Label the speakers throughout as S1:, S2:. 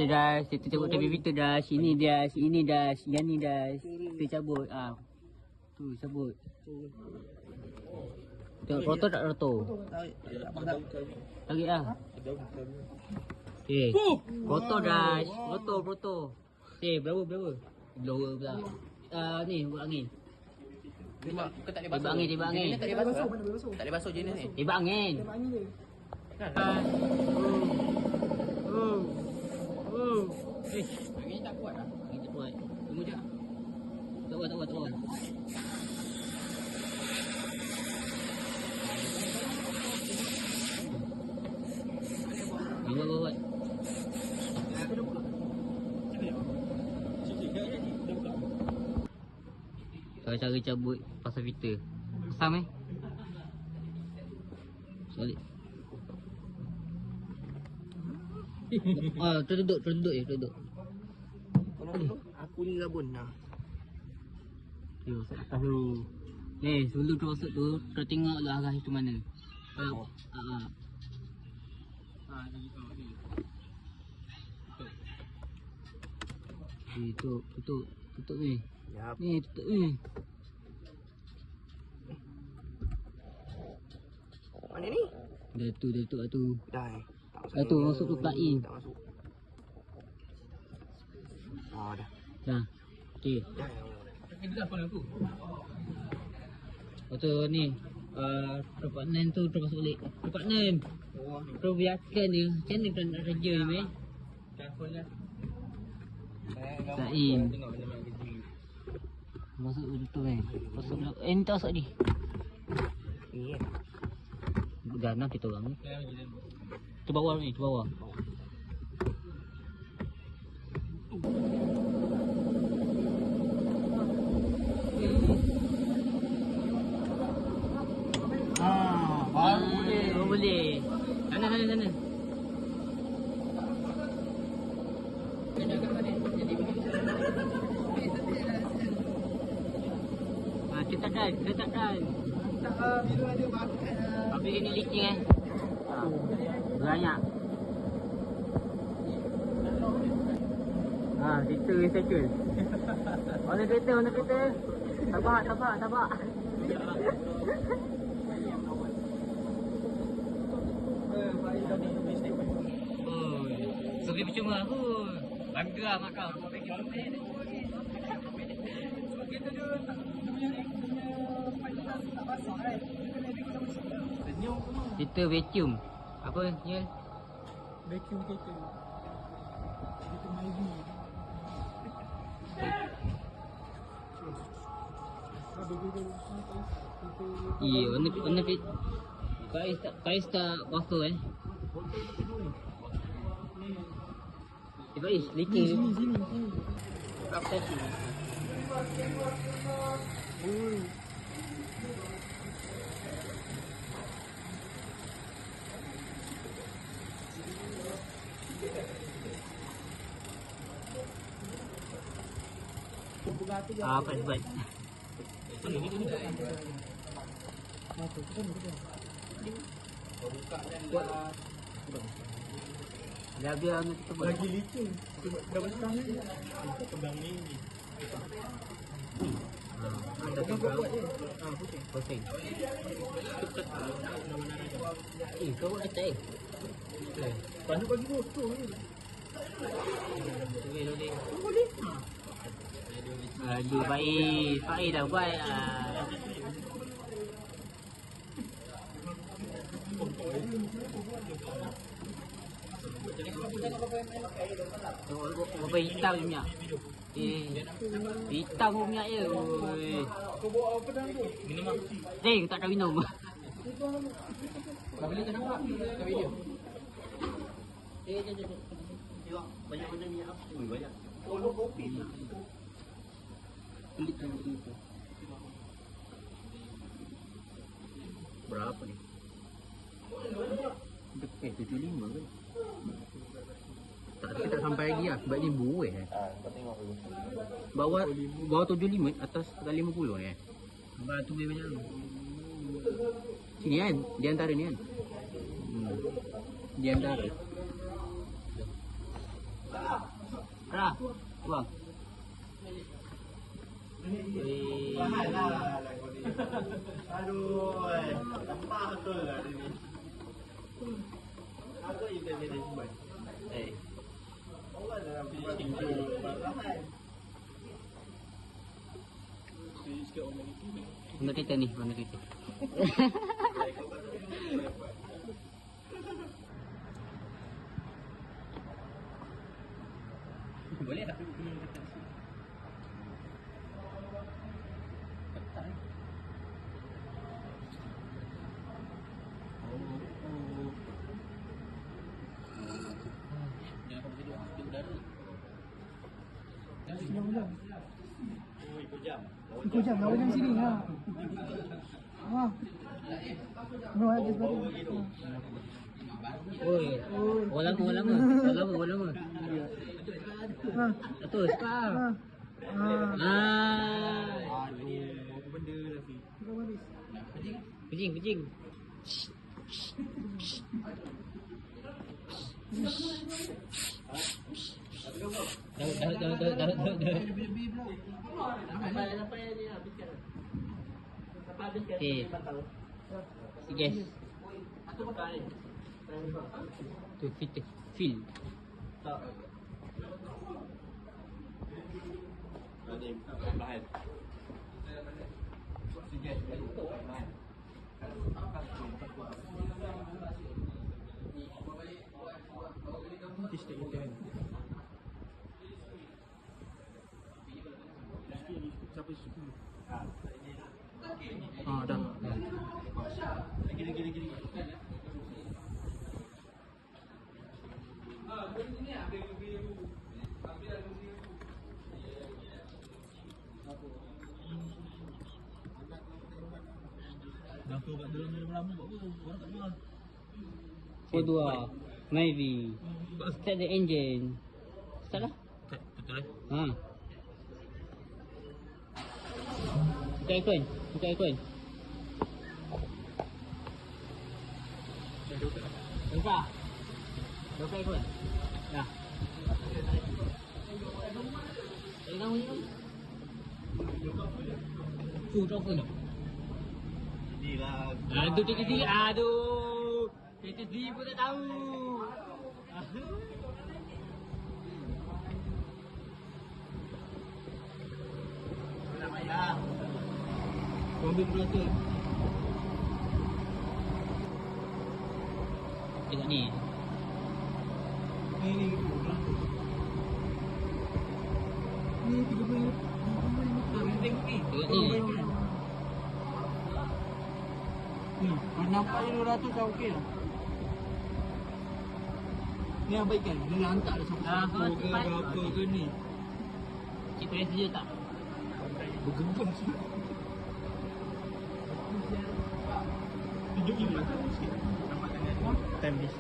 S1: Kita dah, kita cabut tepi Peter dah. Sini dah, sini dah, yang ni dah. Kita cabut. Tu cabut. Tengok rotor tak rotor? Tarik lah. Okay. Rotor dah. Rotor. Okay, berapa? Blower pula. Ni, buat angin.
S2: Tembak tak boleh basuh.
S1: Tembak angin.
S2: Tak boleh basuh. Tak boleh basuh jenis ni.
S1: Tembak angin.
S2: Angin tak kuat dah.
S1: Angin tak kuat. Tunggu je. Tak kuat. Buat. Cara cabut pasal filter. Pasang Solid. Terduduk je.
S2: Kalau aku ni rabun lah.
S1: Okay, masuk atas dulu. Sebelum tu masuk tu, kau tengoklah arah itu mana. Tutup ni.
S2: Yap.
S1: Ni tutup ni.
S2: Mana ni?
S1: Dah tutup lah tu.
S2: Dah
S1: Dah tu masuk tu plug in.
S2: Tak masuk. Dah.
S1: Dah. Okey.
S2: Ini dah phone aku.
S1: Lepas tu ni tempat nen tu terus masuk balik. Tempat nen. Terus biarkan dia. Macam mana kau nak kerja ni meh?
S2: Telefon je.
S1: Sain. Masuk tu masuk ni tak masuk ni.
S2: Ni
S1: Dah nak kita orang ni. Tu bawah ni, tu bawah. Boleh. Sana. Kita tak dah.
S2: bila ada makan.
S1: Habis ini licin banyak. Kita recycle. Mana kereta? Sabar. Sobri percuma pun. Bangga mak kau. Kita vacuum. Apa ni?
S2: Vacuum kereta. Kita Myvi.
S1: Iya, warna fit. Kais tak basuh Bais, leaking.
S2: Sini.
S1: Apa sih? Apa buat? Dah biar kita buat.
S2: Lagi licin. Dah besar ni. Pegang ni.
S1: Ada pegang. Putih. Pusing. Kau buat kecil.
S2: Pasal bagi botol ni.
S1: Boleh. Aduh, baik dah buat. Berapa hitam je minyak? Hitam pun minyak je.
S2: Kau bawa apa dah tu? Minum apa?
S1: Tak nak minum.
S2: Kau boleh nampak kat video.
S1: Tengok banyak benda minyak apa? Banyak.
S2: Kalau kopi.
S1: Pelik kan itu. Berapa ni? Dekat 75 ke? Tak sampai lagi lah sebab ni buih
S2: Kau tengok dulu.
S1: Bawah 75, atas 50 Nampak tu buih banyak tu. Sini kan? Di antara ni kan? Di antara. dah. Buang.
S2: Bahaya lah kau ni. Aduh, nampak betul lah ni. Apa itu management? Allah dalam tinggi.
S1: Mana kita ni? Mana kita? Boleh tak?
S3: Ikut jam, lawan yang sini ha. Ha. No, ada baru.
S1: Oi. Orang lama.
S3: Ha.
S1: Terus.
S3: Ha. Ha.
S2: Aduh, apa benda lah si.
S3: Kau habis.
S1: Kucing. Okey. Guys. Tu feel.
S2: Ini bahan. Tistik kita kan. Siapa suku? Dah. Lagi. Dah tu kat dalam lama buat apa? Orang tak jual.
S1: Kedua, maybe. Start the engine. Start lah.
S2: Betul eh?
S1: Ha. Buka aircon. Buka aircon. Dah. Jangan bunyi tu. Drop phone tu.
S2: Inilah.
S1: Aduh, tiga. Aduh. Kita pun tak tahu.
S2: Nak bayar. Ambil berapa?
S1: Tengok ni.
S2: Ni berapa? Ni 30. Tengok ni.
S1: Tengok ni.
S2: Kalau nampak ni 200 dah okey lah. Ni abaikan. Ni hantar dah sampai ke berapa ke ni.
S1: Cik press je tak?
S2: Bergembang sikit. Tunjuk ni lah. Nampak tangan. Time this.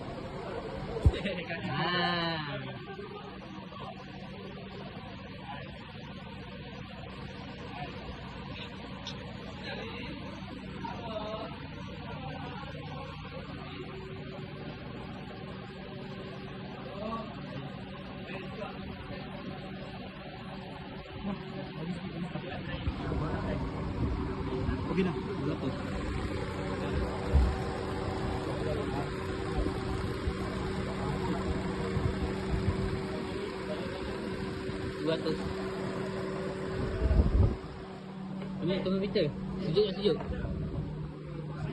S2: Okey dah. Berapa?
S1: $200. Ini termometer. Sejuk tak sejuk?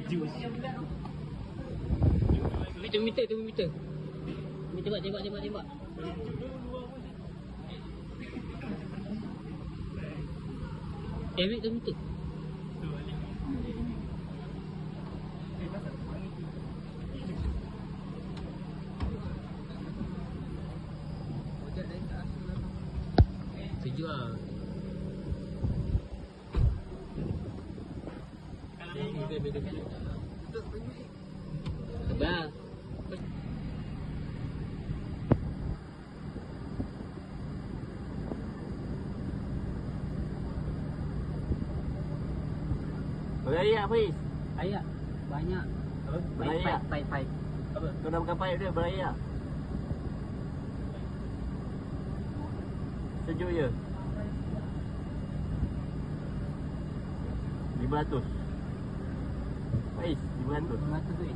S2: Sejuk.
S1: Termometer. Ni tembak. Ambil termometer. Sejuk lah. Sabar.
S2: Berayak Fiz.
S1: Ayak. Banyak.
S2: Apa? Berayak.
S1: Pipe.
S2: Apa? Kau nak makan pipe dia berayak. Sejuk je. 500. Ais, 500.
S1: 500 tu.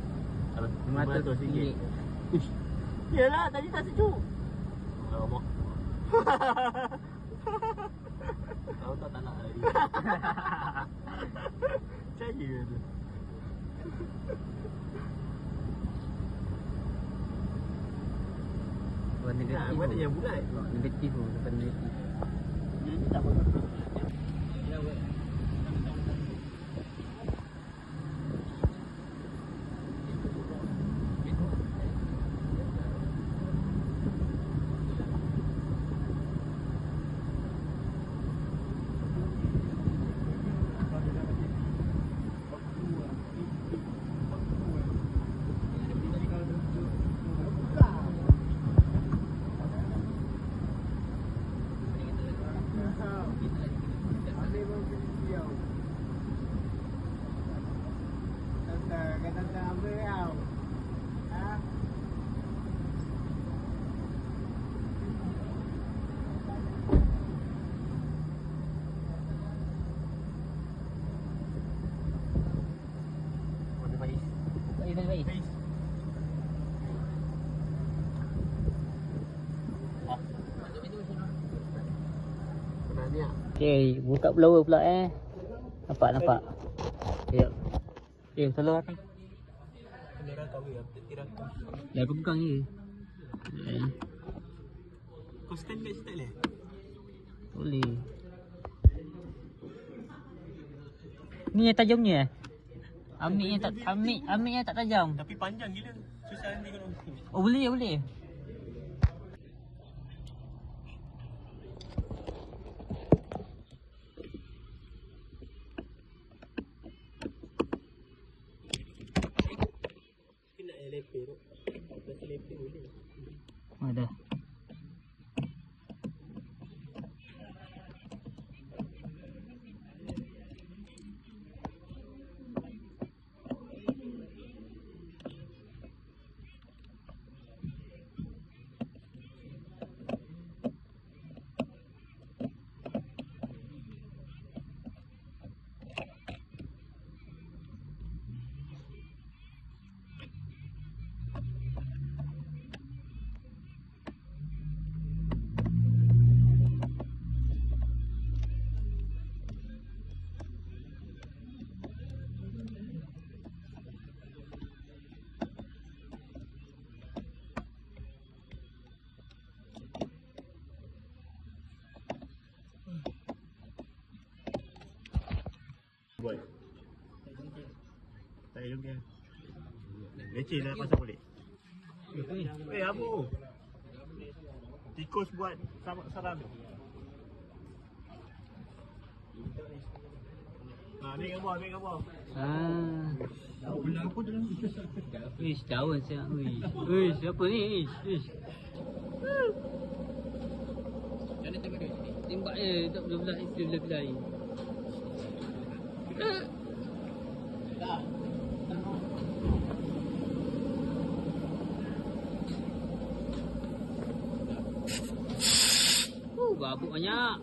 S2: Alah,
S1: 500
S2: RM500.
S1: Uish.
S2: Yalah, tadi tak sejuk. Lama. Kau tak nak lagi. Percaya tu.
S1: Warna negatif.
S2: Mana yang bulat?
S1: Negatif tu, bukan negatif.
S2: Ini tak apa-apa.
S1: Baik. Okay, buka blower pula Nampak. Ya. Tolong atas. Dah aku pegang je.
S2: Kau stand back tak boleh?
S1: Boleh. Ni yang tajamnya Ambil yang tak tajam.
S2: Tapi panjang gila. Susah nanti kalau.
S1: Oh boleh.
S2: Nak leper tu. Kasi leper boleh.
S1: Ada.
S2: Buat. Tak elok dia. Leceh lah pasal boleh. Abu. Tikus buat salam. Ambil gambar.
S1: Apa dalam Ish, jauh siap. Ish, apa ni? Ish. Jangan tembak dia. Tembak je, tak belah-belah. Babuk banyak.